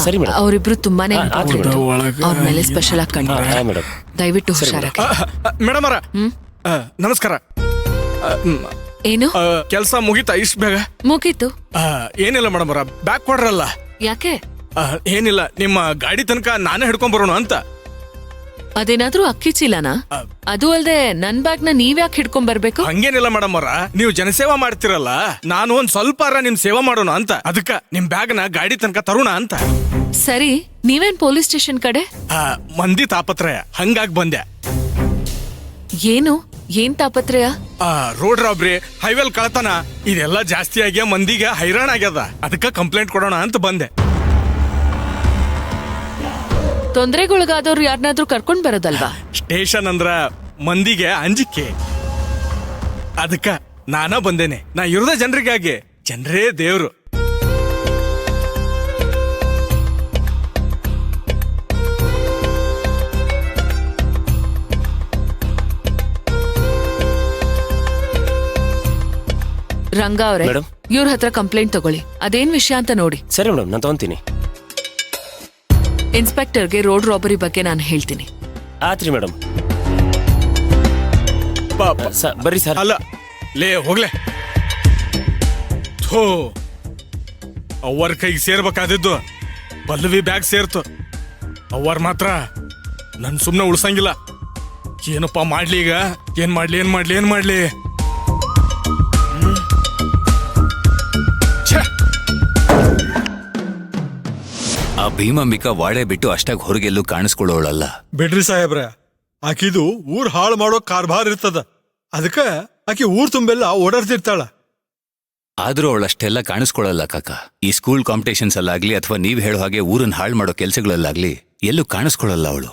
ಸರಿ ಮೇಡಮ್. ಅವರಿಬ್ರು ತುಂಬಾನೇ ಆಯ್ತು ಮೇಡಮ್. ಅವ್ರ ಮೇಲೆ ಸ್ಪೆಷಲ್ ಆಗಿ ಕಂಡು ಮೇಡಮ್. ದಯವಿಟ್ಟು ಹುಷಾರಾಗಿ. ಮೇಡಮ್ ಅವರ ನಮಸ್ಕಾರ. ಏನು ಕೆಲಸ ಮುಗೀತಾ ಇಷ್ಟ ಬೇಗ? ಮುಗೀತು. ಏನಿಲ್ಲ ಮೇಡಮ್ ಅವರ, ಬ್ಯಾಗ್ ಕೊಡ್ರಲ್ಲ. ಯಾಕೆ? ಏನಿಲ್ಲ, ನಿಮ್ಮ ಗಾಡಿ ತನಕ ನಾನೇ ಹಿಡ್ಕೊಂಡ್ ಬರೋಣ ಅಂತ. ಅದೇನಾದ್ರೂ ಅಕ್ಕಿ ಚೀಲನಾ? ಅದು ಅಲ್ದೆ ನನ್ ಬ್ಯಾಗ್ ನ ನೀವ್ಯಾಕೆ ಹಿಡ್ಕೊಂಡ್ ಬರ್ಬೇಕು? ಹಂಗೇನಿಲ್ಲ ಮೇಡಮ್ ಅವರ, ನೀವು ಜನಸೇವಾ ಮಾಡ್ತಿರಲ್ಲ, ನಾನು ಒಂದ್ ಸ್ವಲ್ಪ ನಿಮ್ ಸೇವಾ ಮಾಡೋಣ ಅಂತ. ಅದಕ್ಕ ನಿಮ್ ಬ್ಯಾಗ್ ನ ಗಾಡಿ ತನಕ ತರೋಣ ಅಂತ. ಸರಿ, ನೀವೇನ್ ಪೊಲೀಸ್ ಸ್ಟೇಷನ್ ಕಡೆ? ಮಂದಿ ತಾಪತ್ರಯ, ಹಂಗಾಗಿ ಬಂದೆ. ಏನ್ ತಾಪತ್ರಯ? ರೋಡ್ ರಾಬ್ರಿ, ಹೈವೇಲ್ ಕಳತನ ಇದೆಲ್ಲ ಜಾಸ್ತಿ ಆಗ್ಯ, ಮಂದಿಗೆ ಹೈರಾಣ ಆಗ್ಯದ. ಅದಕ್ಕ ಕಂಪ್ಲೇಂಟ್ ಕೊಡೋಣ ಅಂತ ಬಂದೆ. ತೊಂದರೆಗೊಳಗಾದವ್ರು ಯಾರನ್ನಾದ್ರೂ ಕರ್ಕೊಂಡ್ ಬರೋದಲ್ವಾ? ಸ್ಟೇಷನ್ ಅಂದ್ರ ಮಂದಿಗೆ ಅಂಜಿಕೆ, ಅದಕ್ಕ ನಾನ ಬಂದೇನೆ. ನಾ ಇರೋದ ಜನರಿಗಾಗಿ, ಜನರೇ ದೇವ್ರು. ರಂಗ ಅವ್ರೆ, ಇವ್ರ ಹತ್ರ ಕಂಪ್ಲೇಂಟ್ ತಗೊಳ್ಳಿ. ಅದೇನ್ ವಿಷಯ ಅಂತ ನೋಡಿ. ಸರಿ ಮೇಡಮ್, ನಾನು ತಗೊಂತೀನಿ. ಇನ್ಸ್ಪೆಕ್ಟರ್ಗೆ ರೋಡ್ ರಾಬರಿ ಬಗ್ಗೆ ನಾನು ಹೇಳ್ತೀನಿ. ಆತ್ರಿ ಮೇಡಮ್. ಬರ್ರಿ ಸರ್. ಅಲ್ಲ ಲೇ, ಹೋಗ್ಲೆ. ಥೋ, ಅವ್ರ ಕೈಗೆ ಸೇರ್ಬೇಕಾದಿದ್ದು ಪಲ್ಲವಿ ಬ್ಯಾಗ್ ಸೇರ್ತು. ಅವ್ರ ಮಾತ್ರ ನನ್ ಸುಮ್ನೆ ಉಳ್ಸಂಗಿಲ್ಲ. ಏನಪ್ಪಾ ಮಾಡ್ಲಿ ಈಗ? ಏನ್ ಮಾಡ್ಲಿ? ಆ ಭೀಮಾಂಬಿಕಾ ವಾಡೆ ಬಿಟ್ಟು ಅಷ್ಟಾಗಿ ಹೊರಗೆಲ್ಲೂ ಕಾಣಿಸ್ಕೊಳ್ಳೋಳಲ್ಲ. ಬಿಡ್ರಿ ಸಾಹೇಬ್ರ, ಆಕಿದು ಊರ್ ಹಾಳು ಮಾಡೋ ಕಾರ್ಬಾರ್ ಇರ್ತದ. ಅದಕ್ಕ ಆಕಿ ಊರ್ ತುಂಬೆಲ್ಲ ಓಡಾಡ್ತಿರ್ತಾಳ. ಆದ್ರೂ ಅವಳಷ್ಟೆಲ್ಲ ಕಾಣಿಸ್ಕೊಳ್ಳಲ್ಲ ಕಾಕ. ಈ ಸ್ಕೂಲ್ ಕಾಂಪಿಟೇಷನ್ಸ್ ಅಲ್ಲಾಗ್ಲಿ ಅಥವಾ ನೀವ್ ಹೇಳೋ ಹಾಗೆ ಊರನ್ನ ಹಾಳು ಮಾಡೋ ಕೆಲ್ಸಗಳಲ್ಲಾಗ್ಲಿ ಎಲ್ಲೂ ಕಾಣಿಸ್ಕೊಳ್ಳಲ್ಲ ಅವಳು.